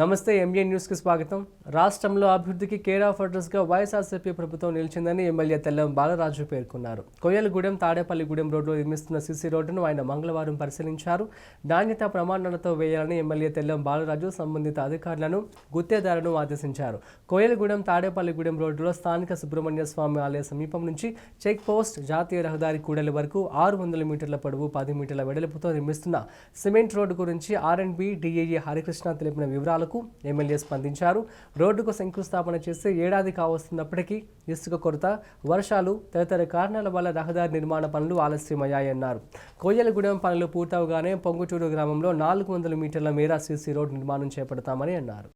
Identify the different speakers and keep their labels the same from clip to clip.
Speaker 1: నమస్తే ఎంఏ న్యూస్కి స్వాగతం. రాష్ట్రంలో అభివృద్ధికి కేర్ ఆఫ్ అడ్రస్గా వైఎస్ఆర్సీపీ ప్రభుత్వం నిలిచిందని ఎమ్మెల్యే తెల్లం బాలరాజు పేర్కొన్నారు. కొయ్యలగూడెం తాడేపల్లిగూడెం రోడ్లో నిర్మిస్తున్న సీసీ రోడ్డును ఆయన మంగళవారం పరిశీలించారు. నాణ్యతా ప్రమాణాలతో వేయాలని ఎమ్మెల్యే తెల్లం బాలరాజు సంబంధిత అధికారులను గుత్తేదారులను ఆదేశించారు. కొయ్యలగూడెం తాడేపల్లిగూడెం రోడ్డులో స్థానిక సుబ్రహ్మణ్య స్వామి ఆలయ సమీపం నుంచి చెక్ పోస్ట్ జాతీయ రహదారి కూడలి వరకు 600 మీటర్ల పొడవు 10 మీటర్ల వెడల్పుతో నిర్మిస్తున్న సిమెంట్ రోడ్డు గురించి ఆర్ఎండ్బి డిఏఈ హరికృష్ణ తెలిపిన వివరాలు ఎమ్మెల్యే స్పందించారు. రోడ్డుకు శంకుస్థాపన చేసి ఏడాది కావస్తున్నప్పటికీ ఇసుక కొరత, వర్షాలు తదితర కారణాల వల్ల రహదారి నిర్మాణ పనులు ఆలస్యమయ్యాయన్నారు. కొయ్యలగూడెం పనులు పూర్తవగానే పొంగుటూరు గ్రామంలో 400 మీటర్ల మేర సీసీ రోడ్ నిర్మాణం చేపడతామని అన్నారు.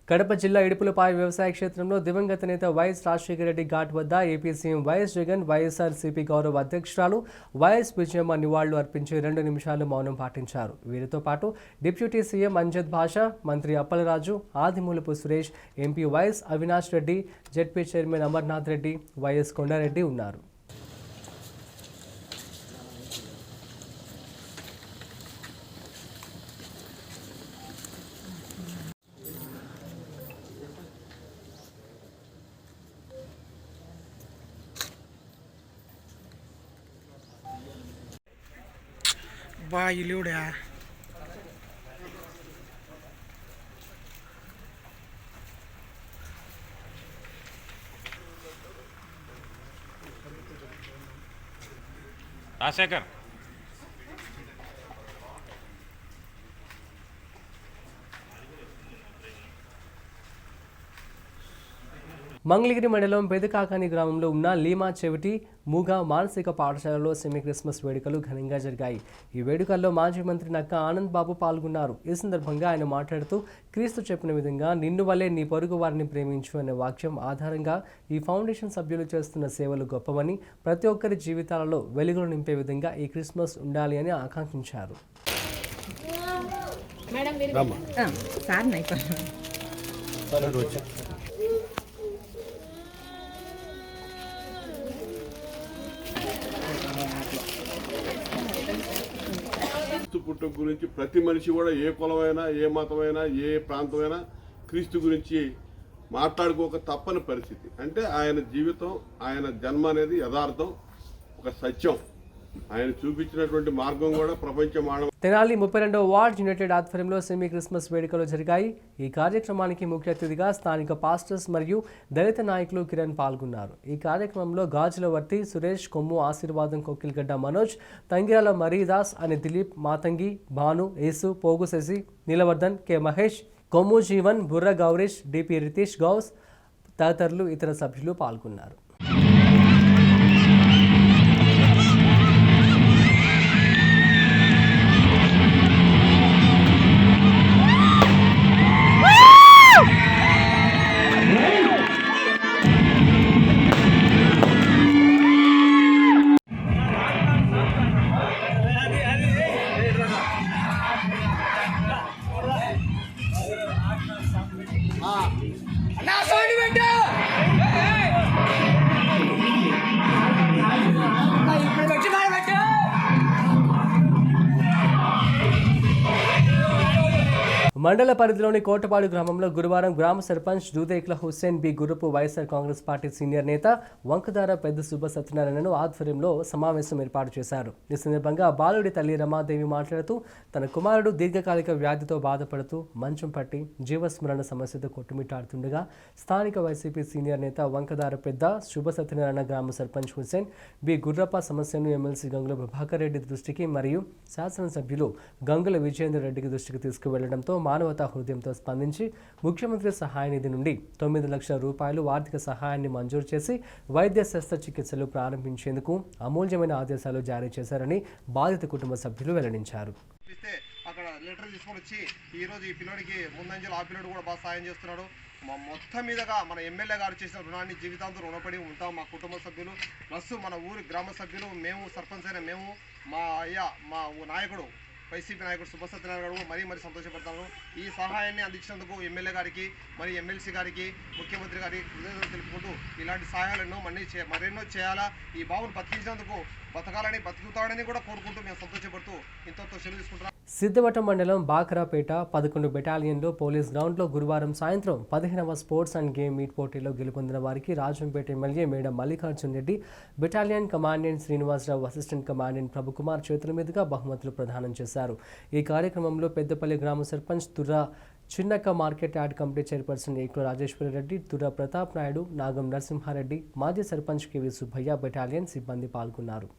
Speaker 1: కడప జిల్లా ఇడుపులపాయ వ్యవసాయ క్షేత్రంలో దివంగత నేత వైఎస్ రాజశేఖర రెడ్డి ఘాట్ వద్ద AP CM YS Jagan, YSRCP గౌరవ అధ్యక్షురాలు వైఎస్ విజయమ్మ నివాళులు అర్పించి 2 నిమిషాలు మౌనం పాటించారు. వీరితో పాటు డిప్యూటీ సీఎం అంజద్ భాషా, మంత్రి Appalaraju, Adimulapu Suresh, MP YS Avinash Reddy, ZP chairman Amarnath Reddy, YS Kondareddy ఉన్నారు.
Speaker 2: ఇల్లుడా
Speaker 3: రాజశేఖర్
Speaker 1: మంగళగిరి మండలం పెదకాకాని గ్రామంలో ఉన్న లీమా చెవిటి మూగ మానసిక పాఠశాలలో సెమీ క్రిస్మస్ వేడుకలు ఘనంగా జరిగాయి. ఈ వేడుకల్లో మాజీ మంత్రి నక్కా ఆనంద్ బాబు పాల్గొన్నారు. ఈ సందర్భంగా ఆయన మాట్లాడుతూ, క్రీస్తు చెప్పిన విధంగా నిన్ను వల్లే నీ పొరుగు వారిని ప్రేమించు అనే వాక్యం ఆధారంగా ఈ ఫౌండేషన్ సభ్యులు చేస్తున్న సేవలు గొప్పవని, ప్రతి ఒక్కరి జీవితాలలో వెలుగులు నింపే విధంగా ఈ క్రిస్మస్ ఉండాలి అని ఆకాంక్షించారు.
Speaker 4: పుట్టుక గురించి ప్రతి మనిషి కూడా ఏ కులమైనా, ఏ మతమైనా, ఏ ప్రాంతమైనా క్రీస్తు గురించి మాట్లాడుకోక తప్పని పరిస్థితి. అంటే ఆయన జీవితం, ఆయన జన్మ అనేది యథార్థం, ఒక సత్యం. ఆయన చూపించినటువంటి మార్గం కూడా ప్రపంచ మానవ.
Speaker 1: తెనాలి 32వ వార్డ్ యునైటెడ్ ఆధ్వర్యంలో సెమీ క్రిస్మస్ వేడుకలు జరిగాయి. ఈ కార్యక్రమానికి ముఖ్య అతిథిగా స్థానిక పాస్టర్స్ మరియు దళిత నాయకులు కిరణ్ పాల్గొన్నారు. ఈ కార్యక్రమంలో గాజులవర్తి సురేష్, కొమ్ము ఆశీర్వాదం, కొక్కిల్గడ్డ మనోజ్, తంగిరాల మరీదాస్ అని దిలీప్, మాతంగి, భాను, యేసు, పోగు శశి, నీలవర్ధన్, కె మహేష్, కొమ్ము జీవన్, బుర్ర గౌరీష్, డిపి రితీష్ గౌస్ తదితరులు ఇతర సభ్యులు పాల్గొన్నారు. మండల పరిధిలోని కోటపాడు గ్రామంలో గురువారం గ్రామ సర్పంచ్ దూదేక్ల హుస్సేన్ బి గురుపు వైఎస్ఆర్ కాంగ్రెస్ పార్టీ సీనియర్ నేత వంకదార పెద్ద సుబ్బ సత్యనారాయణను ఆధ్వర్యంలో సమావేశం ఏర్పాటు చేశారు. ఈ సందర్భంగా బాలుడి తల్లి రమాదేవి మాట్లాడుతూ, తన కుమారుడు దీర్ఘకాలిక వ్యాధితో బాధపడుతూ మంచం పట్టి జీవస్మరణ సమస్యతో కొట్టుమిట్టాడుతుండగా స్థానిక వైసీపీ సీనియర్ నేత వంకదార పెద్ద శుభ సత్యనారాయణ గ్రామ సర్పంచ్ హుస్సేన్ బి గుర్రప్ప సమస్యను ఎమ్మెల్సీ గంగుల ప్రభాకర్ రెడ్డి దృష్టికి మరియు శాసనసభ్యులు గంగుల విజయేందర్ రెడ్డికి దృష్టికి తీసుకువెళ్లడంతో మానవతా హృదయంతో స్పందించి ముఖ్యమంత్రి సహాయ నిధి నుండి 9 లక్షల రూపాయలు ఆర్థిక సహాయాన్ని మంజూరు చేసి వైద్య శస్త్రచికిత్సలు ప్రారంభించేందుకు అమూల్యమైన ఆదేశాలు జారీ చేశారని బాధిత కుటుంబ సభ్యులు వెల్లడించారు.
Speaker 5: అక్కడ
Speaker 3: లెటర్ తీసుకొని వచ్చి ఈరోజు ఈ పిల్లోడికి ముందంజలు ఆ పిల్లోడు కూడా బాగా సాయం చేస్తున్నాడు. మొత్తం మీదగా మన ఎమ్మెల్యే గారు చేసిన రుణాన్ని జీవితాంతం రుణపడి ఉంటాం. మా కుటుంబ సభ్యులు ప్లస్ మన ఊరి గ్రామ సభ్యులు, మేము సర్పంచ్ అయిన మేము, మా మా నాయకుడు వైసీపీ నాయకుడు సుభాష్ సత్యనారాయణ గారు మరీ సంతోషపడతాను. ఈ సహాయాన్ని అందించినందుకు ఎమ్మెల్యే గారికి, మరి ఎమ్మెల్సీ గారికి, ముఖ్యమంత్రి గారికి కృతజ్ఞతలు తెలుపుకుంటూ ఇలాంటి సహాయాలను మరెన్నో చేయాలా. ఈ బాబును బతికించినందుకు బతకాలని, బతుకుతాడని కూడా కోరుకుంటూ మేము సంతోషపడుతూ ఇంతతో సెలవు తీసుకుంటున్నాం.
Speaker 1: సిద్ధవటం మండలం బాకరాపేట 11 బెటాలియన్లో పోలీస్ గ్రౌండ్లో గురువారం సాయంత్రం 15వ స్పోర్ట్స్ అండ్ గేమ్ మీట్ పోటీలో గెలుపొందిన వారికి Rajampet MLA madam Mallikarjun Reddy, battalion commandant Srinivasa Rao, assistant commandant Prabhu Kumar చేతుల మీదుగా బహుమతులు ప్రదానం చేశారు. ఈ కార్యక్రమంలో పెద్దపల్లి గ్రామ sarpanch Turra Chinnakka, market yard committee chairperson Ekula Rajeshwara Reddy, Turra Pratap Naidu, Nagam Narasimha Reddy, మాజీ సర్పంచ్ కెవి సుబ్బయ్య, బెటాలియన్ సిబ్బంది పాల్గొన్నారు.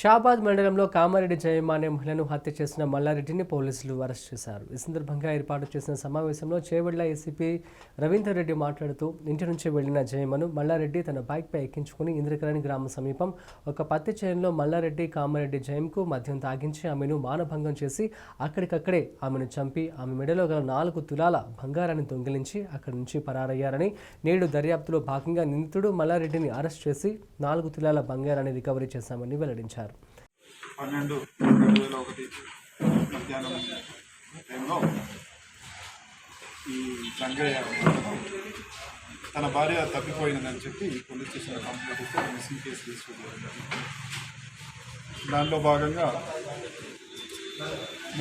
Speaker 1: షాబాద్ మండలంలో కామారెడ్డి జయమ్మ అనే మహిళను హత్య చేసిన మల్లారెడ్డిని పోలీసులు అరెస్ట్ చేశారు. ఈ సందర్భంగా ఏర్పాటు చేసిన సమావేశంలో చేవెళ్ల ఏసీపీ రవీందర్ రెడ్డి మాట్లాడుతూ, ఇంటి నుంచి వెళ్లిన జయమ్మను మల్లారెడ్డి తన బైక్పై ఎక్కించుకుని ఇంద్రకరణి గ్రామం సమీపం ఒక పత్తి చేనులో మల్లారెడ్డి కామారెడ్డి జయంకు మద్యం తాగించి ఆమెను మానభంగం చేసి అక్కడికక్కడే ఆమెను చంపి ఆమె మెడలో గల 4 తులాల బంగారాన్ని దొంగిలించి అక్కడి నుంచి పరారయ్యారని, నేడు దర్యాప్తులో భాగంగా నిందితుడు మల్లారెడ్డిని అరెస్ట్ చేసి 4 తులాల బంగారాన్ని రికవరీ చేశామని వెల్లడించారు.
Speaker 5: 12/2001 మధ్యాహ్నం టైంలో ఈ సంగయ్య తన భార్య తప్పిపోయినదని చెప్పి పోలీస్ స్టేషన్లో కంప్లైంట్ ఇస్తే మిస్సింగ్ కేసు తీసుకుంటారు. దానిలో భాగంగా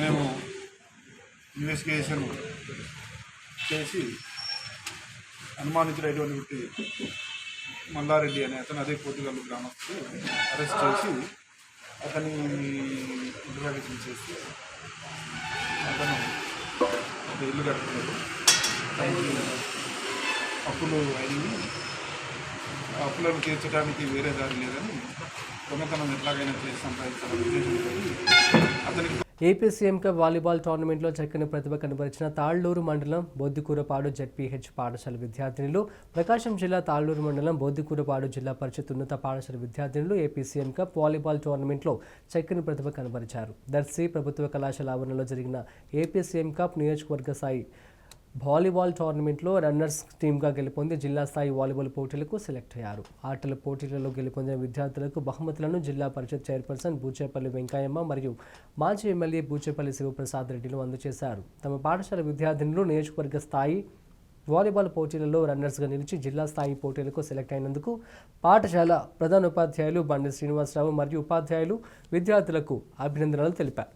Speaker 5: మేము ఇన్వెస్టిగేషన్ చేసి అనుమానితుడైనటువంటి మల్లారెడ్డి అనే అతను అదే పోతుగల్లు గ్రామస్తులు అరెస్ట్ చేసి అతన్ని ఇంటరాగేషన్ చేసి అతను ఒక ఇల్లు కట్టుకున్నాడు. అప్పులు అయినవి, అప్పులను తీర్చడానికి వేరే దారి లేదని దొంగతనం ఎట్లాగైనా చేసి సంపాదించాలని ఉద్దేశంతో అతనికి
Speaker 1: ఏపీ సీఎం కప్ వాలీబాల్ టోర్నమెంట్లో చక్కని ప్రతిభ కనబరిచిన తాళ్లూరు మండలం బొద్దుకూరపాడు జెడ్పీహెచ్ పాఠశాల విద్యార్థినులు, ప్రకాశం జిల్లా తాళ్లూరు మండలం బొద్దుకూరపాడు జిల్లా పరిషత్ ఉన్నత పాఠశాల విద్యార్థినులు ఏపీ సీఎం కప్ వాలీబాల్ టోర్నమెంట్లో చక్కని ప్రతిభ కనబరిచారు. దర్శి ప్రభుత్వ కళాశాల ఆవరణలో జరిగిన ఏపీ సీఎం కప్ నియోజకవర్గ స్థాయి వాలీబాల్ టోర్నమెంట్లో రన్నర్స్ టీమ్గా గెలుపొంది జిల్లా స్థాయి వాలీబాల్ పోటీలకు సెలెక్ట్ అయ్యారు. ఆటల పోటీలలో గెలుపొందిన విద్యార్థులకు బహుమతులను జిల్లా పరిషత్ చైర్పర్సన్ బూచేపల్లి వెంకయ్యమ్మ మరియు మాజీ ఎమ్మెల్యే బూచేపల్లి శివప్రసాద్ రెడ్డిలు అందజేశారు. తమ పాఠశాల విద్యార్థినులు నియోజకవర్గ స్థాయి వాలీబాల్ పోటీలలో రన్నర్స్గా నిలిచి జిల్లా స్థాయి పోటీలకు సెలెక్ట్ అయినందుకు పాఠశాల ప్రధానోపాధ్యాయులు బండి శ్రీనివాసరావు మరియు ఉపాధ్యాయులు విద్యార్థులకు అభినందనలు తెలిపారు.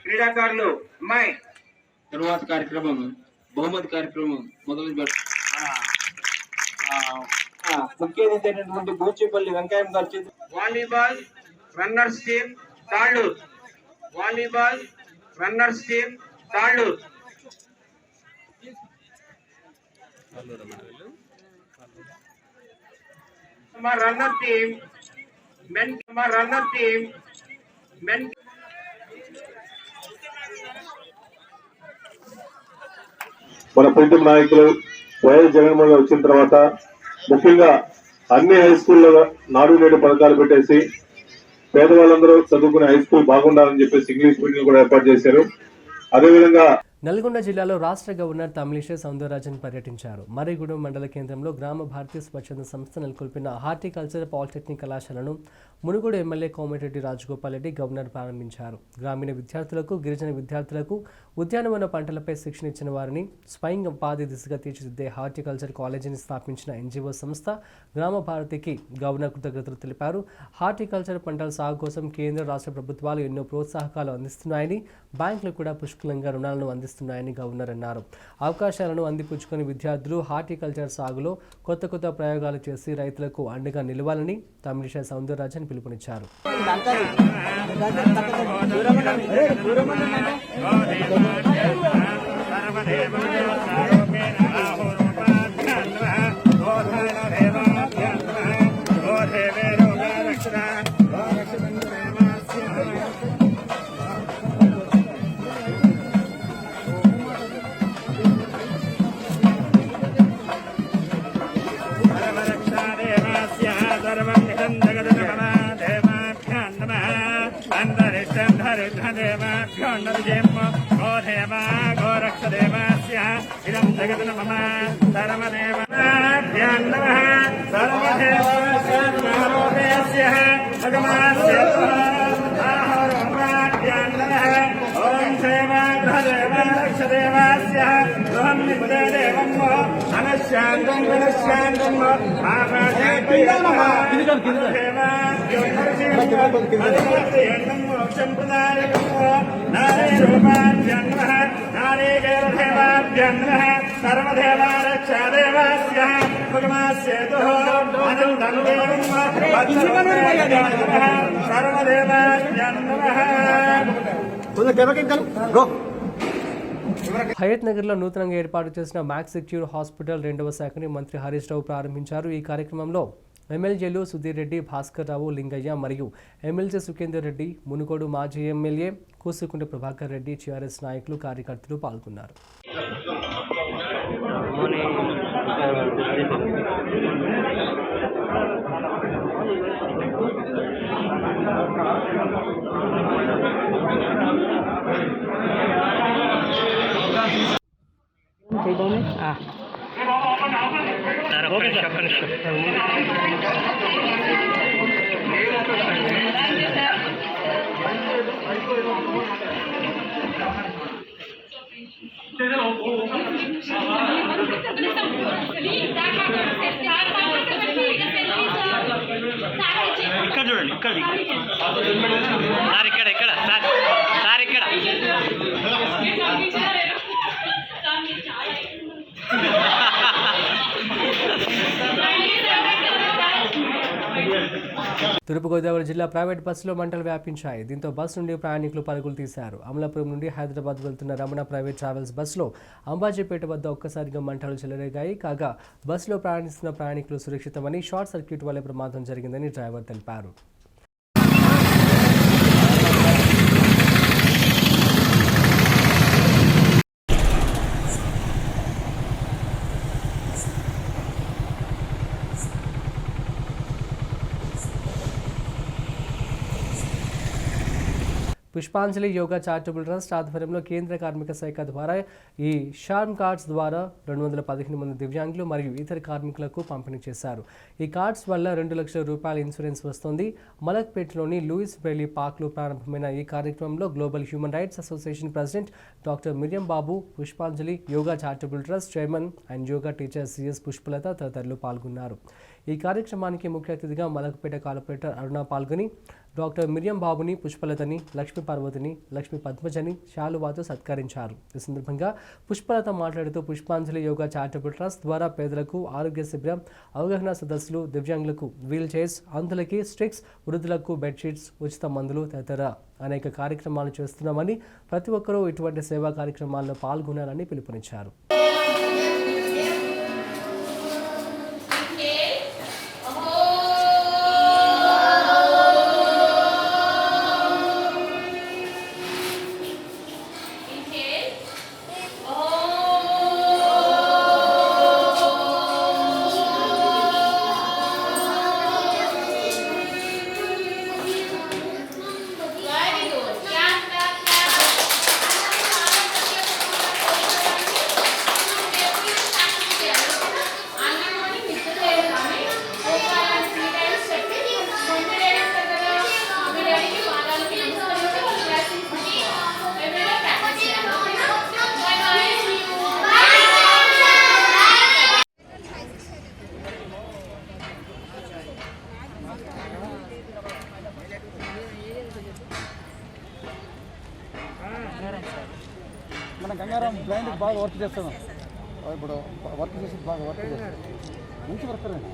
Speaker 6: క్రీడాకారులు అమ్మాయి తరువాత కార్యక్రమం బహుమతి కార్యక్రమం మొదలు ముఖ్య అతిథి అయినటువంటి బూచేపల్లి వెంకయ్య గారు volleyball runners team Talluru, volleyball runners team Talluru. Runner team men
Speaker 7: మన ప్రీతం నాయకులు వైఎస్ జగన్మోహన్ గారు వచ్చిన తర్వాత ముఖ్యంగా అన్ని హై స్కూల్లో నాడు నేడు పథకాలు పెట్టేసి పేదవాళ్ళందరూ చదువుకునే హై స్కూల్ బాగుండాలని చెప్పేసి ఇంగ్లీష్ మీడియం కూడా ఏర్పాటు చేశారు. అదేవిధంగా
Speaker 1: నల్గొండ జిల్లాలో రాష్ట్ర గవర్నర్ తమిళిసై సౌందరరాజన్ పర్యటించారు. మర్రిగూడెం మండల కేంద్రంలో గ్రామ భారతీయ స్వచ్ఛంద సంస్థ నెలకొల్పిన హార్టికల్చర్ పాలిటెక్నిక్ కళాశాలను మునుగోడు ఎమ్మెల్యే కోమటిరెడ్డి రాజగోపాల్ రెడ్డి గవర్నర్ ప్రారంభించారు. గ్రామీణ విద్యార్థులకు, గిరిజన విద్యార్థులకు ఉద్యానవన పంటలపై శిక్షణ ఇచ్చిన వారిని స్వయం ఉపాధి దిశగా తీర్చిదిద్దే హార్టికల్చర్ కాలేజీని స్థాపించిన ఎన్జీఓ సంస్థ గ్రామ భారతికి గవర్నర్ కృతజ్ఞతలు తెలిపారు. హార్టికల్చర్ పంటల సాగు కోసం కేంద్ర రాష్ట్ర ప్రభుత్వాలు ఎన్నో ప్రోత్సాహకాలు అందిస్తున్నాయని, బ్యాంకులు కూడా పుష్కలంగా రుణాలను అందిస్తున్నాయని గవర్నర్ అన్నారు. అవకాశాలను అందిపుచ్చుకుని విద్యార్థులు హార్టికల్చర్ సాగులో కొత్త ప్రయోగాలు చేసి రైతులకు అండగా నిలవాలని తమిళిసై సౌందరరాజన్ పిలుపునిచ్చారు. హయత్ నగర్లో నూతనంగా ఏర్పాటు చేసిన మ్యాక్స్ సెక్యూర్ హాస్పిటల్ 2వ శాఖని మంత్రి హరీష్ రావు ప్రారంభించారు. ఈ కార్యక్రమంలో ఎమ్మెల్యేలు సుధీర్ రెడ్డి, భాస్కర్ రావు, లింగయ్య మరియు ఎమ్మెల్సీ సుఖేందర్ రెడ్డి, మునుగోడు మాజీ ఎమ్మెల్యే కూసుకుంట ప్రభాకర్ రెడ్డి, టీఆర్ఎస్ నాయకులు, కార్యకర్తలు పాల్గొన్నారు.
Speaker 8: ఇక్కడ చూడండి, ఇక్కడ సార్ ఇక్కడ తూర్పుగోదావరి జిల్లా ప్రైవేట్ బస్సులో మంటలు వ్యాపించాయి. దీంతో బస్సు నుండి ప్రయాణికులు పరుగులు తీశారు. అమలాపురం నుండి హైదరాబాద్ వెళ్తున్న రమణ ప్రైవేట్ ట్రావెల్స్ బస్సులో అంబాజీపేట వద్ద ఒక్కసారిగా మంటలు చెలరేగాయి. కాగా బస్సులో ప్రయాణిస్తున్న ప్రయాణికులు సురక్షితమని, షార్ట్ సర్క్యూట్ వల్ల ప్రమాదం జరిగిందని డ్రైవర్ తెలిపారు. పుష్పాంజలి యోగా చారిటబుల్ ట్రస్ట్ ఆధ్వర్యంలో కేంద్ర కార్మిక శాఖ ద్వారా ఈ షార్మ్ కార్డ్స్ ద్వారా 215 మంది దివ్యాంగులు మరియు ఇతర కార్మికులకు పంపిణీ చేశారు. ఈ కార్డ్స్ వల్ల 2 లక్షల రూపాయల ఇన్సూరెన్స్ వస్తుంది. మలక్పేటలోని లూయిస్ బ్రెయిలీ పార్క్లో ప్రారంభమైన ఈ కార్యక్రమంలో global human rights association president doctor Miriam Babu, Pushpanjali yoga charitable trust chairman and yoga teacher CS Pushpalatha తదితరులు పాల్గొన్నారు. ఈ కార్యక్రమానికి ముఖ్య అతిథిగా మలక్పేట కార్పొరేటర్ అరుణ పాల్గొని డాక్టర్ మిరియం బాబుని, పుష్పలతని, లక్ష్మీ పార్వతిని, లక్ష్మీ పద్మజని శాలువాతో సత్కరించారు. ఈ సందర్భంగా పుష్పలత మాట్లాడుతూ పుష్పాంజలి యోగా చారిటబుల్ ట్రస్ట్ ద్వారా పేదలకు ఆరోగ్య శిబిరం, అవగాహన సదస్సులు, దివ్యాంగులకు వీల్ చైర్స్, అంధులకి స్టిక్స్, వృద్ధులకు బెడ్షీట్స్, ఉచిత మందులు తదితర అనేక కార్యక్రమాలు చేస్తున్నామని, ప్రతి ఒక్కరూ ఇటువంటి సేవా కార్యక్రమాల్లో పాల్గొనాలని పిలుపునిచ్చారు.
Speaker 5: మేడం బ్లైండ్ బాగా వర్క్ చేస్తాను ఇప్పుడు వర్క్ చేసి బాగా వర్క్ చేస్తాను మంచి వర్కర్ అండి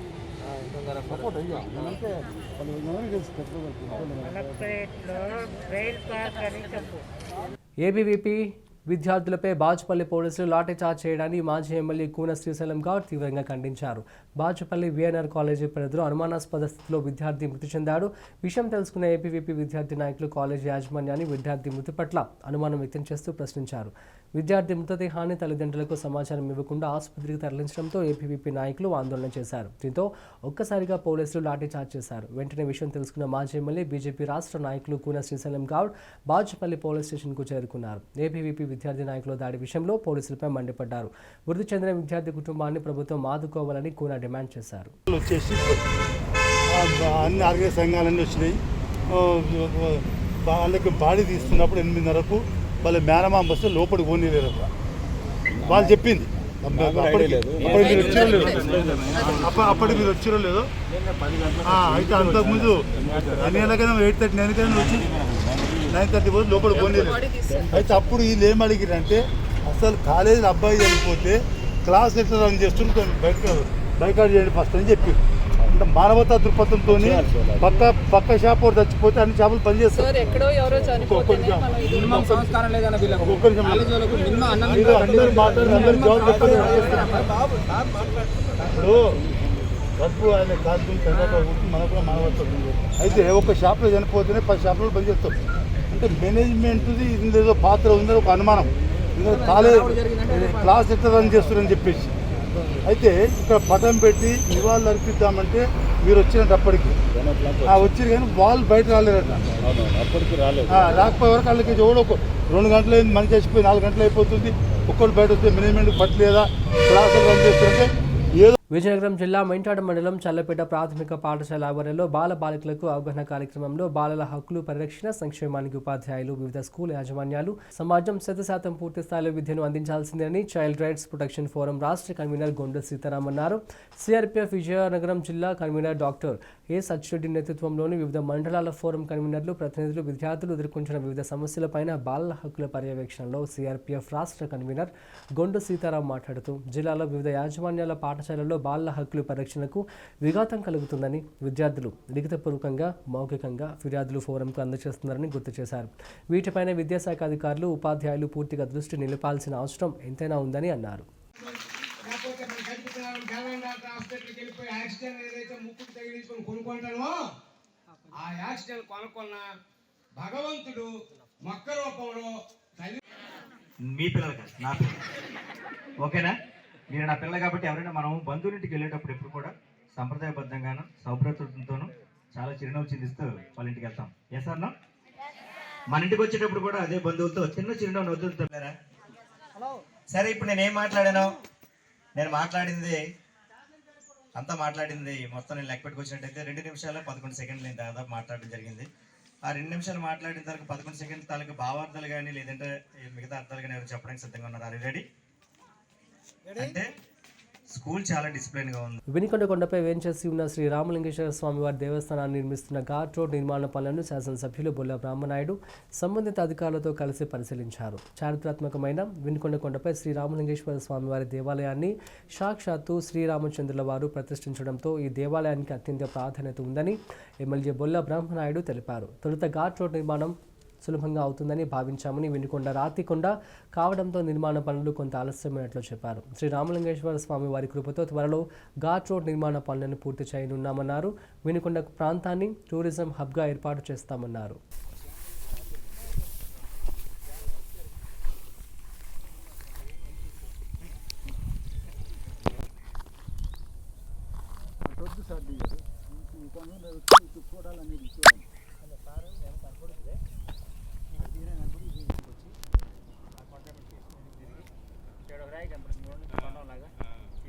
Speaker 5: సపోర్ట్ అయ్యా నేనంటే వాళ్ళు ఎవరికి తెలుసు
Speaker 1: ఏబీవీపీ విద్యార్థులపై బాచుపల్లి పోలీసులు లాఠీచార్జ్ చేయడాన్ని మాజీ ఎమ్మెల్యే కూన శ్రీశైలం గౌడ్ తీవ్రంగా ఖండించారు. బాచుపల్లి విఎన్ఆర్ కాలేజీ పరిధిలో అనుమానాస్పద స్థితిలో విద్యార్థి మృతి చెందాడు. విషయం తెలుసుకున్న ఏబీవీపీ విద్యార్థి నాయకులు కాలేజీ యాజమాన్యాన్ని విద్యార్థి మృతి పట్ల అనుమానం వ్యక్తం చేస్తూ ప్రశ్నించారు. విద్యార్థి మృతదేహాన్ని తల్లిదండ్రులకు సమాచారం ఇవ్వకుండా ఆసుపత్రికి తరలించడంతో ఏబీవీపీ నాయకులు ఆందోళన చేశారు. దీంతో ఒక్కసారిగా పోలీసులు లాఠీచార్జ్ చేశారు. వెంటనే విషయం తెలుసుకున్న మాజీ ఎమ్మెల్యే బీజేపీ రాష్ట్ర నాయకులు కూన శ్రీశైలం గౌడ్ బాచుపల్లి పోలీస్ స్టేషన్కు చేరుకున్నారు. ఏబీవీపీ విద్యార్థి నాయకుల దాడి విషయంలో పోలీసులపై మండిపడ్డారు. మృతి చెందిన విద్యార్థి కుటుంబాన్ని ప్రభుత్వం ఆదుకోవాలని కూన డిమాండ్ చేశారు.
Speaker 5: వచ్చేసి అన్ని ఆర్గనైజ్ సంఘాలన్నీ వచ్చినాయి. వాళ్ళకి బాడీ తీస్తున్నప్పుడు 8:30కు వాళ్ళ మేనమామ వస్తే లోపలికి పోనీలేరు. వాళ్ళు చెప్పింది అప్పటికి మీరు వచ్చిరో లేదో. అయితే అంతకుముందు అన్నికైనా 8:30 9కైనా వచ్చి 9:30 పోతే లోపలికి పోనీలేదు. అయితే అప్పుడు వీళ్ళు ఏం అడిగారంటే అసలు కాలేజీలో అబ్బాయి చనిపోతే క్లాస్ ఎట్లా రన్ చేస్తుంటే బైకాట్ చేయండి ఫస్ట్ అని చెప్పి అంటే మానవతా దృక్పథంతో పక్క షాప్ ఒకటి చచ్చిపోతే అన్ని షాపులు పనిచేస్తారు. ఇప్పుడు కడుపు ఆయన కాదు మనకు కూడా మానవత. అయితే ఒక షాప్లో చనిపోతేనే 10 షాపులు పనిచేస్తాం. అంటే మేనేజ్మెంట్ది ఇందులో పాత్ర ఉందని ఒక అనుమానం. కాలేజ్ క్లాస్ ఎట్లా రన్ చేస్తారని చెప్పేసి అయితే ఇక్కడ పటం పెట్టి నివాళులు అర్పిద్దామంటే మీరు వచ్చినప్పటికి వచ్చారు కానీ వాళ్ళు బయట రాలేరట. రాకపోయే వరకు వాళ్ళకి ఎవడో 2 గంటలు అయింది, మనిషి చచ్చిపోయి 4 గంటలు అయిపోతుంది. ఒక్కరు బయట వస్తే మేనేజ్మెంట్కి పట్టలేదా క్లాసులు రన్ చేస్తుంటే ఏదో.
Speaker 1: విజయనగరం జిల్లా మెంటాడ మండలం చల్లపేట ప్రాథమిక పాఠశాల ఆవరణలో బాల బాలికలకు అవగాహన కార్యక్రమంలో బాలల హక్కులు పరిరక్షణ సంక్షేమానికి ఉపాధ్యాయులు వివిధ స్కూల్ యాజమాన్యాలు సమాజం 100% పూర్తి స్థాయిలో విద్యను అందించాల్సిందని చైల్డ్ రైట్స్ ప్రొటెక్షన్ ఫోరం రాష్ట్ర కన్వీనర్ గొండ సీతారాం అన్నారు. సిఆర్పీఎఫ్ విజయనగరం జిల్లా కన్వీనర్ డాక్టర్ ఏ సచ్చిరెడ్డి నేతృత్వంలోని వివిధ మండలాల ఫోరం కన్వీనర్లు ప్రతినిధులు విద్యార్థులు ఎదుర్కొంటున్న వివిధ సమస్యలపైన బాలల హక్కుల పర్యవేక్షణలో సిఆర్పీఎఫ్ రాష్ట్ర కన్వీనర్ గొండ సీతారాం మాట్లాడుతూ జిల్లాలో వివిధ యాజమాన్యాల పాఠశాలల్లో బాలల హక్కుల పరిరక్షణకు విఘాతం కలుగుతుందని విద్యార్థులు లిఖితపూర్వకంగా మౌఖికంగా ఫిర్యాదులు ఫోరంకు అందజేస్తున్నారని గుర్తు చేశారు. వీటిపైన విద్యాశాఖ అధికారులు ఉపాధ్యాయులు పూర్తిగా దృష్టి నిలపాల్సిన అవసరం ఎంతైనా ఉందని అన్నారు.
Speaker 6: భగవంతుడు మొక్క రూపంలో
Speaker 9: మీ పిల్లలు కాదు నా పిల్లలు, ఓకేనా? మీరు నా పిల్లలు కాబట్టి ఎవరైనా మనం బంధువులింటికి వెళ్ళేటప్పుడు ఎప్పుడు కూడా సంప్రదాయబద్ధంగాను సౌభ్రతతోనూ చాలా చిరునవ్వు చిందిస్తూ వాళ్ళ ఇంటికి వెళ్తాం. ఎస్ అన్నా? మన ఇంటికి వచ్చేటప్పుడు కూడా అదే బంధువులతో చిన్న చిరునవ్వు నవ్వుతుంటారా? సరే, ఇప్పుడు నేనేం మాట్లాడాను? నేను మాట్లాడింది మొత్తం నేను లెక్క పెట్టుకొచ్చినట్టయితే 2 నిమిషాల 11 సెకండ్లు నేను దాదాపు మాట్లాడడం జరిగింది. ఆ 2 నిమిషాలు మాట్లాడిన తర్వాత 11 సెకండ్ల తాలూకు భావార్థాలు కానీ లేదంటే మిగతా అర్థాలు కానీ ఎవరు చెప్పడానికి సిద్ధంగా ఉన్నారు? అది రెడీ అంటే స్కూల్ చాలా డిసిప్లిన్గా ఉంది.
Speaker 1: వినికొండపై వేంచేసి ఉన్న శ్రీ రామలింగేశ్వర స్వామివారి దేవస్థానాన్ని నిర్మిస్తున్న ఘాట్ రోడ్ నిర్మాణ పనులను శాసనసభ్యులు బొల్ల బ్రహ్మనాయుడు సంబంధిత అధికారులతో కలిసి పరిశీలించారు. చారిత్రాత్మకమైన వినికొండపై శ్రీ రామలింగేశ్వర స్వామివారి దేవాలయాన్ని సాక్షాత్తు శ్రీరామచంద్రుల వారు ప్రతిష్ఠించడంతో ఈ దేవాలయానికి అత్యంత ప్రాధాన్యత ఉందని ఎమ్మెల్యే బొల్ల బ్రహ్మనాయుడు తెలిపారు. తొలుత ఘాట్ రోడ్ నిర్మాణం సులభంగా అవుతుందని భావించామని, వినుకొండ రాతికొండ కావడంతో నిర్మాణ పనులు కొంత ఆలస్యమైనట్లు చెప్పారు. శ్రీ రామలింగేశ్వర స్వామి వారి కృపతో త్వరలో ఘాట్ రోడ్ నిర్మాణ పనులను పూర్తి చేయనున్నామన్నారు. వినుకొండ ప్రాంతాన్ని టూరిజం హబ్గా ఏర్పాటు చేస్తామన్నారు.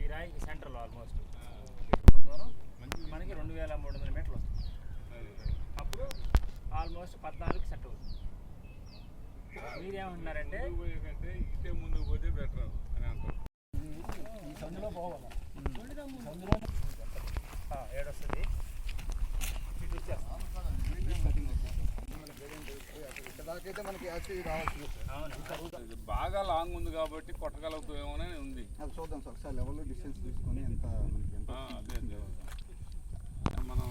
Speaker 10: ఈ రాయికి సెంటర్లో ఆల్మోస్ట్ మనకి 2300 మీటర్లు వస్తుంది. అప్పుడు ఆల్మోస్ట్ 14కి సెట్ అవుతుంది. మీరేమంటున్నారంటే ఇదే ముందుకు పోతే బెటర్ అని అంటారు. ఏడొస్తుంది ఇటు వచ్చేస్తాం.
Speaker 5: దాకైతే మనకి యాక్టివ్ రావచ్చు.
Speaker 4: బాగా లాంగ్ ఉంది కాబట్టి కొట్టగలుగుతామేమో అని ఉంది.
Speaker 5: అది చూద్దాం సార్. సార్ లెవెల్లో డిస్టెన్స్ తీసుకొని ఎంత మనకి ఎంత
Speaker 4: అదే మనం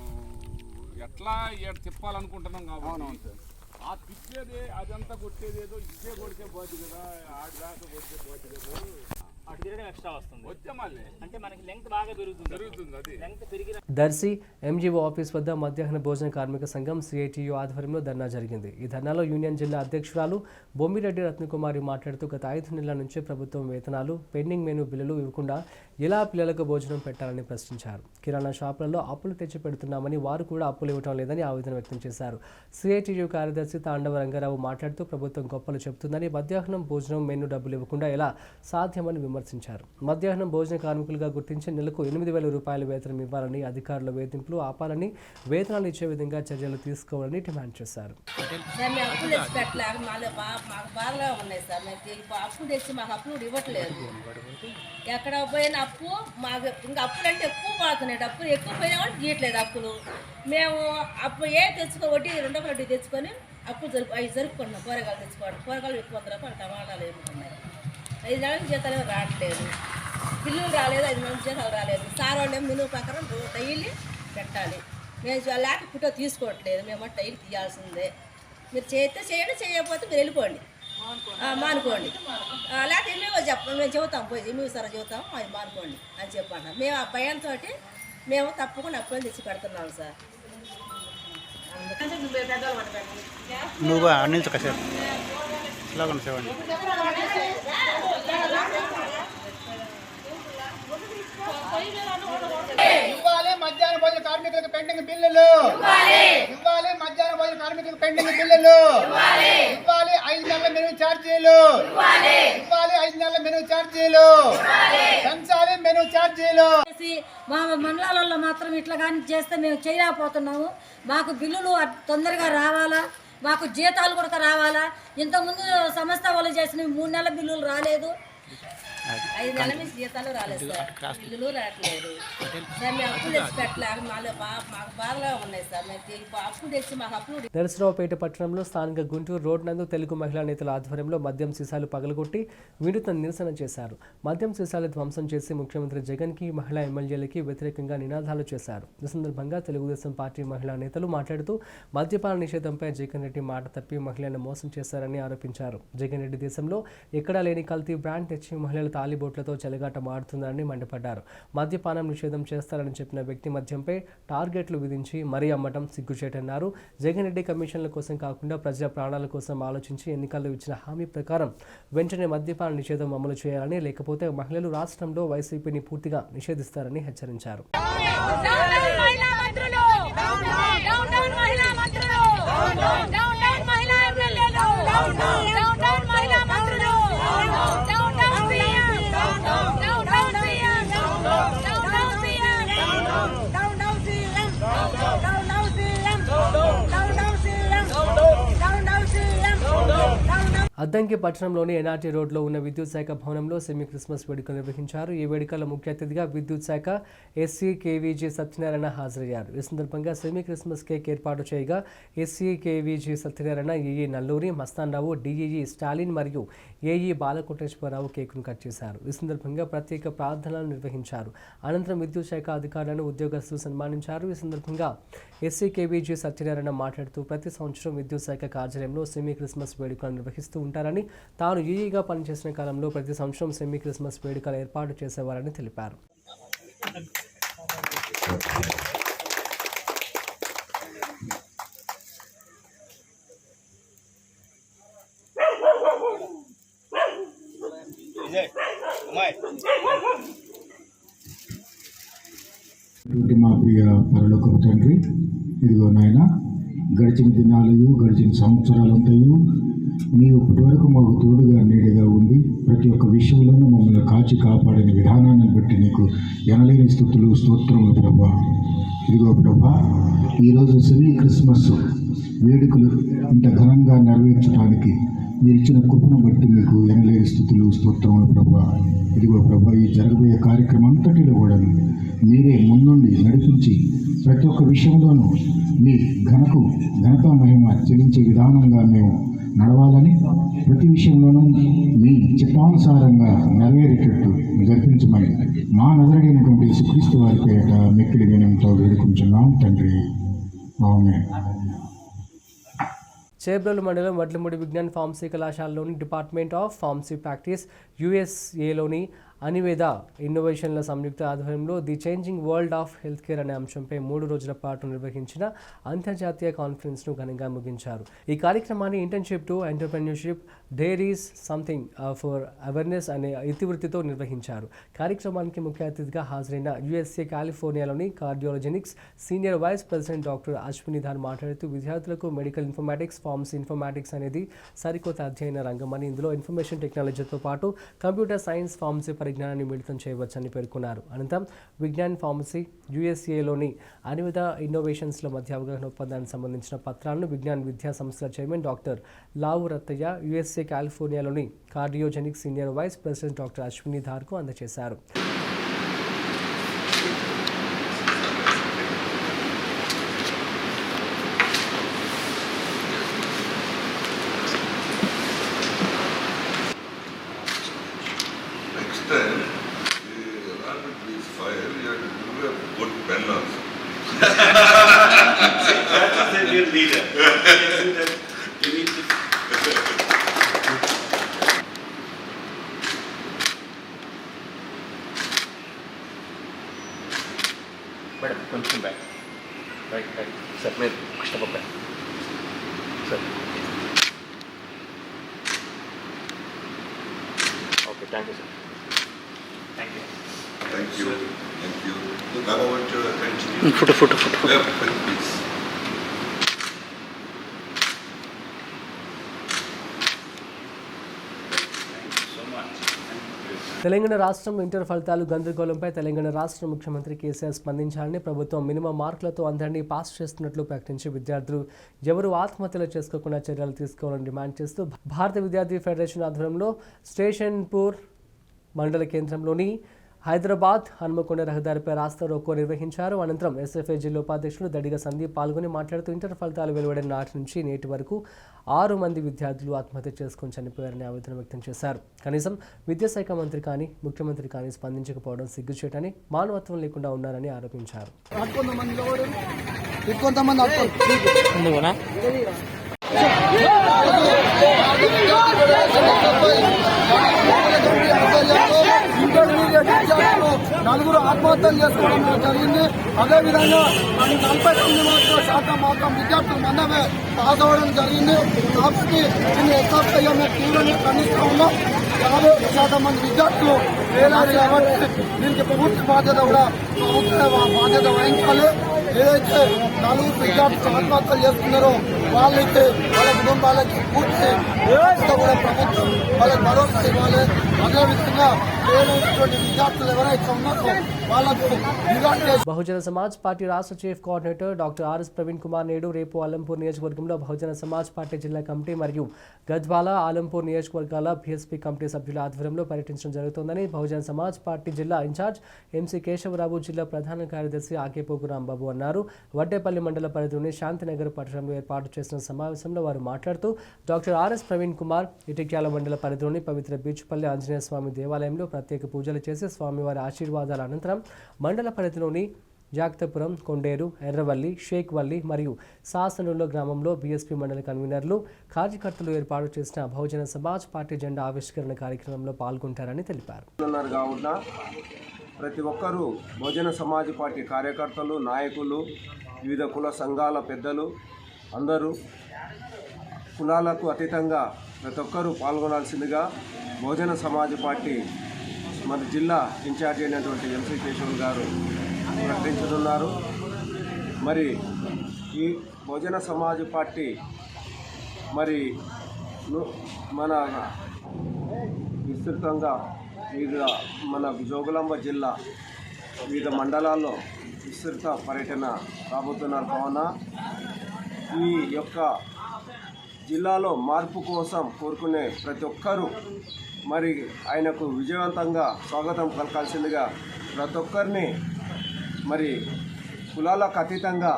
Speaker 4: ఎట్లా తిప్పాలనుకుంటున్నాం కాబట్టి ఆ తిప్పేది అదంతా కొట్టేది ఏదో ఇచ్చే కొడితే పోతుంది కదా, ఆడి దాకా కొడితే పోతుంది కదా,
Speaker 10: అటు తిరగడం ఎక్స్ట్రా వస్తుంది.
Speaker 4: వచ్చే మళ్ళీ
Speaker 10: అంటే మనకి లెంగ్త్ బాగా పెరుగుతుంది.
Speaker 4: అది
Speaker 10: లెంగ్త్ పెరిగిన
Speaker 1: దర్శి ఎంజీఓ ఆఫీస్ వద్ద మధ్యాహ్న భోజన కార్మిక సంఘం సిఐటియు ఆధ్వర్యంలో ధర్నా జరిగింది. ఈ ధర్నాలో యూనియన్ జిల్లా అధ్యక్షురాలు బొమ్మిరెడ్డి రత్నకుమారి మాట్లాడుతూ గత 5 నెలల నుంచి ప్రభుత్వం వేతనాలు, పెండింగ్ మెనూ బిల్లులు ఇవ్వకుండా ఎలా పిల్లలకు భోజనం పెట్టాలని ప్రశ్నించారు. కిరాణా షాపులలో అప్పులు తెచ్చి పెడుతున్నామని, వారు కూడా అప్పులు ఇవ్వడం లేదని ఆవేదన వ్యక్తం చేశారు. సిఐటియు కార్యదర్శి తాండవ రంగారావు మాట్లాడుతూ ప్రభుత్వం గొప్పలు చెబుతుందని, మధ్యాహ్నం భోజనం మెనూ డబ్బులు ఇవ్వకుండా ఎలా సాధ్యమని విమర్శించారు. మధ్యాహ్నం భోజన కార్మికులుగా గుర్తించి నెలకు 8,000 రూపాయల వేతనం ఇవ్వాలని, అధికారుల వేధింపులు ఆపాలని, వేతనాలు ఇచ్చే విధంగా చర్యలు తీసుకోవాలని డిమాండ్ చేశారు.
Speaker 11: మాకు బాధగా ఉన్నాయి సార్. అప్పులు తెచ్చి మాకు అప్పులు ఇవ్వట్లేదు. ఎక్కడ పోయిన అప్పు మాకు ఇంకా అప్పులు అంటే ఎక్కువ పడుతున్నాయి. అప్పులు ఎక్కువ పోయినా కూడా తీయట్లేదు అప్పులు. మేము అప్పు వడ్డీ 2 వడ్డీ తెచ్చుకొని అప్పులు జరుపుకుంటున్నాం. కూరగాయలు తెచ్చుకోవడం, కూరగాయలు ఎక్కువ రూపాయలు టమాటాలు ఎక్కుతున్నాయి. 5 నెలల జీతాలు రావట్లేదు, బిల్లులు రాలేదు, 5 నెలల జీతాలు రాలేదు. సార్ వాళ్ళు మెనూ ప్రకారం డైలీ పెట్టాలి. మేము లేక ఫోటో తీసుకోవట్లేదు, మేము డైలీ తీయాల్సిందే. మీరు చేస్తే చేయండి, చేయకపోతే మీరు వెళ్ళిపోండి, మానుకోండి. లేకపోతే మేము చెబుతాం, పోయి మేము సార్ చెబుతాం, అది మానుకోండి అని చెప్పండి. మేము ఆ భయంతో మేము తప్పకుండా అప్పులు తెచ్చి పెడుతున్నాము సార్.
Speaker 5: నువ్వు అన్నించు కాసేపు ఇలాగ సేవండి. ఇవ్వాలి మధ్యాహ్న భోజన కార్మికులకు పెండింగ్ బిల్లులు, ఇవ్వాలి మధ్యాహ్న భోజన కార్మికులకు పెండింగ్ బిల్లులు, ఇవ్వాలి 5 నెలల మెనూ ఛార్జీలు, ఇవ్వాలి 5 నెలల మెనూ ఛార్జీలు, పెంచాలి మెనూ ఛార్జీలు.
Speaker 11: మా మండలాలలో మాత్రం ఇట్లా కానీ చేస్తే మేము చేయలేకపోతున్నాము. మాకు బిల్లులు తొందరగా రావాలా, మాకు జీతాలు కూడా రావాలా. ఇంతకుముందు సంస్థ వాళ్ళు చేసిన 3 నెలల బిల్లులు రాలేదు, 5 నెలల నుంచి జీతాలు రాలేదు సార్, బిల్లులు రావట్లేదు సార్. మేము అప్పులు తెచ్చి పెట్టలేక మాకు బాధగా ఉన్నాయి సార్. మేము అప్పులు తెచ్చి మాకు అప్పులు.
Speaker 1: నరసరావుపేట పట్టణంలో స్థానిక గుంటూరు రోడ్ నందు తెలుగు మహిళా నేతల ఆధ్వర్యంలో మద్యం సీసాలు పగలగొట్టి వినూత్న నిరసన చేశారు. మద్యం సీసాలు ధ్వంసం చేసి ముఖ్యమంత్రి జగన్కి, మహిళా ఎమ్మెల్యేలకి వ్యతిరేకంగా నినాదాలు చేశారు. ఈ సందర్భంగా తెలుగుదేశం పార్టీ మహిళా నేతలు మాట్లాడుతూ మద్యపాన నిషేధంపై జగన్ రెడ్డి మాట తప్పి మహిళలను మోసం చేశారని ఆరోపించారు. జగన్ రెడ్డి దేశంలో ఎక్కడా లేని కల్తీ బ్రాండ్ తెచ్చి మహిళలు తాలిబోట్లతో చెలగాటం ఆడుతున్నారని మండిపడ్డారు. మద్యపానం నిషేధం చేస్తారని చెప్పిన వ్యక్తి మద్యంపై టార్గెట్లు విధించి మరీ అమ్మటం సిగ్గుచేటన్నారు. జగన్ రెడ్డి కమిషన్ల కోసం కాకుండా ప్రజల ప్రాణాల కోసం ఆలోచించి ఎన్నికల్లో ఇచ్చిన హామీ ప్రకారం వెంటనే మద్యపాన నిషేధం అమలు చేయాలని, లేకపోతే మహిళలు రాష్ట్రంలో వైసీపీని పూర్తిగా నిషేధిస్తారని హెచ్చరించారు. అద్దంకి పట్టణంలోని ఎన్ఆర్టీ రోడ్లో ఉన్న విద్యుత్ శాఖ భవనంలో సెమీ క్రిస్మస్ వేడుకలు నిర్వహించారు. ఈ వేడుకల ముఖ్య అతిథిగా విద్యుత్ శాఖ ఎస్సీ కేవీజీ సత్యనారాయణ హాజరయ్యారు. ఈ సందర్భంగా సెమీ క్రిస్మస్ కేక్ ఏర్పాటు చేయగా SE KVG Satyanarayana, AE Nalluri Mastan Rao, DEE Stalin మరియు ఏఈ బాలకోటేశ్వరరావు కేకును కట్ చేశారు. ఈ సందర్భంగా ప్రత్యేక ప్రార్థనలు నిర్వహించారు. అనంతరం విద్యుత్ శాఖ అధికారులను, ఉద్యోగస్తులు సన్మానించారు. ఈ సందర్భంగా ఎస్సీ కేవీజీ సత్యనారాయణ మాట్లాడుతూ ప్రతి సంవత్సరం విద్యుత్ శాఖ కార్యాలయంలో సెమీ క్రిస్మస్ వేడుకలు నిర్వహిస్తూ ఉంటారని, తాను ఈఈగా పనిచేసిన కాలంలో ప్రతి సంవత్సరం సెమీ క్రిస్మస్ వేడుకలు ఏర్పాటు చేసేవారని తెలిపారు.
Speaker 12: మా ప్రియ పరలోకపు తండ్రి, ఇదిగో నాయన, గడిచిన దినాలు, గడిచిన సంవత్సరాలు ఉంటాయి. నీవు ఇప్పటి వరకు మాకు తోడుగా నీడగా ఉండి ప్రతి ఒక్క విషయంలోనూ మమ్మల్ని కాచి కాపాడిన విధానాన్ని బట్టి నీకు ఎనలేని స్తుతులు, స్తోత్రములు ప్రభా. ఇదిగో ప్రభా, ఈరోజు సెమీ క్రిస్మస్ వేడుకలు ఇంత ఘనంగా నెరవేర్చడానికి మీరు ఇచ్చిన కృపను బట్టి మీకు ఎనలేని స్తుతులు, స్తోత్రములు ప్రభా. ఇదిగో ప్రభా, ఈ జరగబోయే కార్యక్రమం అంతటిలో కూడా మీరే ముందుండి నడిపించి ప్రతి ఒక్క విషయంలోనూ మీ ఘనత మహిమ చెల్లించే విధానంగా మేము నడవాలని, ప్రతి విషయంలోనూ మీ చిత్తానుసారంగా నెరవేరేటట్టు జరిపించమని మా నజరుడైనటువంటి యేసుక్రీస్తు వారి పేరిట మిక్కిలి వినయంతో వేడుకుంటున్నాం తండ్రి. ఆమేన్.
Speaker 1: చేబ్రోలు మండలం వడ్లమూడి విజ్ఞాన్ ఫార్మసీ కళాశాలలోని డిపార్ట్మెంట్ ఆఫ్ ఫార్మసీ ప్రాక్టీస్ యుఎస్ఏలోని అనివేద ఇన్నోవేషన్ల సంయుక్త ఆధ్వర్యంలో the changing world of health care అనే అంశంపై 3 రోజుల పాటు నిర్వహించిన అంతర్జాతీయ కాన్ఫరెన్స్ను ఘనంగా ముగించారు. ఈ కార్యక్రమాన్ని internship to entrepreneurship there is something for awareness అనే ఇతివృత్తితో నిర్వహించారు. కార్యక్రమానికి ముఖ్య అతిథిగా హాజరైన యుఎస్ఏ కాలిఫోర్నియాలోని Cardiogenics senior vice president doctor Ashwini Dhar మాట్లాడుతూ విద్యార్థులకు మెడికల్ ఇన్ఫర్మాటిక్స్, ఫార్మసీ ఇన్ఫర్మాటిక్స్ అనేది సరికొత్త అధ్యయన రంగమని, ఇందులో ఇన్ఫర్మేషన్ టెక్నాలజీతో పాటు కంప్యూటర్ సైన్స్, ఫార్మసీ పరిజ్ఞానాన్ని మిళితం చేయవచ్చని పేర్కొన్నారు. అనంతరం విజ్ఞాన్ ఫార్మసీ యుఎస్ఏలోని అనివిధ ఇన్నోవేషన్స్ల మధ్య అవగాహన ఒప్పందానికి సంబంధించిన పత్రాలను విజ్ఞాన్ విద్యా సంస్థల chairman doctor Lavu Rattaiah, USA కాలిఫోర్నియాలోని Cardiogenics senior vice president doctor Ashwini ధార్కు అందజేశారు.
Speaker 10: మేడం కొంచెం బ్యాక్ రైట్ సార్, మీరు step back sir. Okay, thank you sir. Thank you.
Speaker 4: Thank you. Thank you. Look, I want to continue.
Speaker 2: Photo.
Speaker 4: Yeah, please.
Speaker 1: Telangana రాష్ట్రంలో inter ఫలితాలు గందరగోళంపై తెలంగాణ రాష్ట్ర ముఖ్యమంత్రి కేసీఆర్ స్పందించాలని, ప్రభుత్వం మినిమం మార్కులతో అందరినీ పాస్ చేస్తున్నట్లు ప్రకటించి విద్యార్థులు ఎవరు ఆత్మహత్యలు చేసుకోకుండా చర్యలు తీసుకోవాలని డిమాండ్ చేస్తూ భారత విద్యార్థి ఫెడరేషన్ ఆధ్వర్యంలో స్టేషన్పూర్ మండల కేంద్రంలోని హైదరాబాద్ హన్మకొండ రహదారిపై రాస్తా రోకో నిర్వహించారు. అనంతరం ఎస్ఎఫ్ఐ జిల్లా ఉపాధ్యక్షుడు దడిగ సందీప్ పాల్గొని మాట్లాడుతూ ఇంటర్ ఫలితాలు వెలువడిన నాటి నుంచి నేటి వరకు 6 మంది విద్యార్థులు ఆత్మహత్య చేసుకుని చనిపోయారని ఆవేదన వ్యక్తం చేశారు. కనీసం విద్యాశాఖ మంత్రి కానీ ముఖ్యమంత్రి కానీ స్పందించకపోవడం సిగ్గుచేటని, మానవత్వం లేకుండా ఉన్నారని ఆరోపించారు.
Speaker 5: నలుగురు ఆత్మహత్యలు చేసుకోవడం జరిగింది. అదేవిధంగా 49% మాత్రం విద్యార్థులు మనమే పాస్ అవ్వడం జరిగింది. కాబట్టి దీన్ని ఎస్ఎఫ్ఐ తీవ్రంగా ఖండిస్తూ ఉన్నాం. 50% మంది విద్యార్థులు వేలాది కాబట్టి దీనికి పూర్తి బాధ్యత కూడా ప్రభుత్వ బాధ్యత వహించాలి. ఏదైతే నలుగురు విద్యార్థులు ఆత్మహత్యలు చేస్తున్నారో వాళ్ళకి, వాళ్ళ కుటుంబాలకి పూర్తి బాధ్యత కూడా ప్రభుత్వం వాళ్ళకి భరోసా ఇవ్వాలి. అదేవిధంగా విద్యార్థులు ఎవరైతే ఉన్నారో వాళ్ళకు
Speaker 1: బహుజన సమాజ్ పార్టీ రాష్ట్ర chief coordinator doctor RS Praveen Kumar నేడు రేపు ఆలంపూర్ నియోజకవర్గంలో బహుజన సమాజ్ పార్టీ జిల్లా కమిటీ మరియు గద్వాల, ఆలంపూర్ నియోజకవర్గాల బీఎస్పీ కమిటీ సభ్యుల ఆధ్వర్యంలో పర్యటించడం జరుగుతోందని బహుజన సమాజ్ పార్టీ జిల్లా ఇన్ఛార్జ్ ఎంసీ కేశవరావు, జిల్లా ప్రధాన కార్యదర్శి ఆకేపోగు రాంబాబు అన్నారు. వడ్డేపల్లి మండల పరిధిలోని శాంతినగర్ పట్టణంలో ఏర్పాటు చేసిన సమావేశంలో వారు మాట్లాడుతూ డాక్టర్ ఆర్ఎస్ ప్రవీణ్ కుమార్ ఇటిక్యాల మండల పరిధిలోని పవిత్ర బీచుపల్లి ఆంజనేయ స్వామి దేవాలయంలో ప్రత్యేక పూజలు చేసి స్వామివారి ఆశీర్వాదాల అనంతరం మండల పరిధిలోని జాగ్తపురం, కొండేరు, ఎర్రవల్లి, షేక్వల్లి మరియు సాసనూరులో గ్రామంలో బీఎస్పీ మండల కన్వీనర్లు, కార్యకర్తలు ఏర్పాటు చేసిన బహుజన సమాజ్ పార్టీ జెండా ఆవిష్కరణ కార్యక్రమంలో పాల్గొంటారని తెలిపారు.
Speaker 3: ప్రతి ఒక్కరూ బహుజన సమాజ్ పార్టీ కార్యకర్తలు, నాయకులు, వివిధ కుల సంఘాల పెద్దలు అందరూ కులాలకు అతీతంగా ప్రతి ఒక్కరూ పాల్గొనాల్సిందిగా బహుజన సమాజ్ పార్టీ మన జిల్లా ఇన్ఛార్జి అయినటువంటి ఎంసీ కేశవ్ గారు ప్రకటించనున్నారు. మరి ఈ బహుజన సమాజ్ పార్టీ మరి మన విస్తృతంగా మన జోగులాంబ జిల్లా వివిధ మండలాల్లో విస్తృత పర్యటన రాబోతున్నారు కావున ఈ యొక్క జిల్లాలో మార్పు కోసం కోరుకునే ప్రతి ఒక్కరూ మరి ఆయనకు విజయవంతంగా స్వాగతం పలకాల్సిందిగా ప్రతి ఒక్కరిని మరి కులాలకు అతీతంగా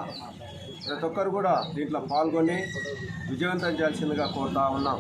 Speaker 3: ప్రతి ఒక్కరు కూడా దీంట్లో పాల్గొని విజయవంతం చేయాల్సిందిగా కోరుతా ఉన్నాం.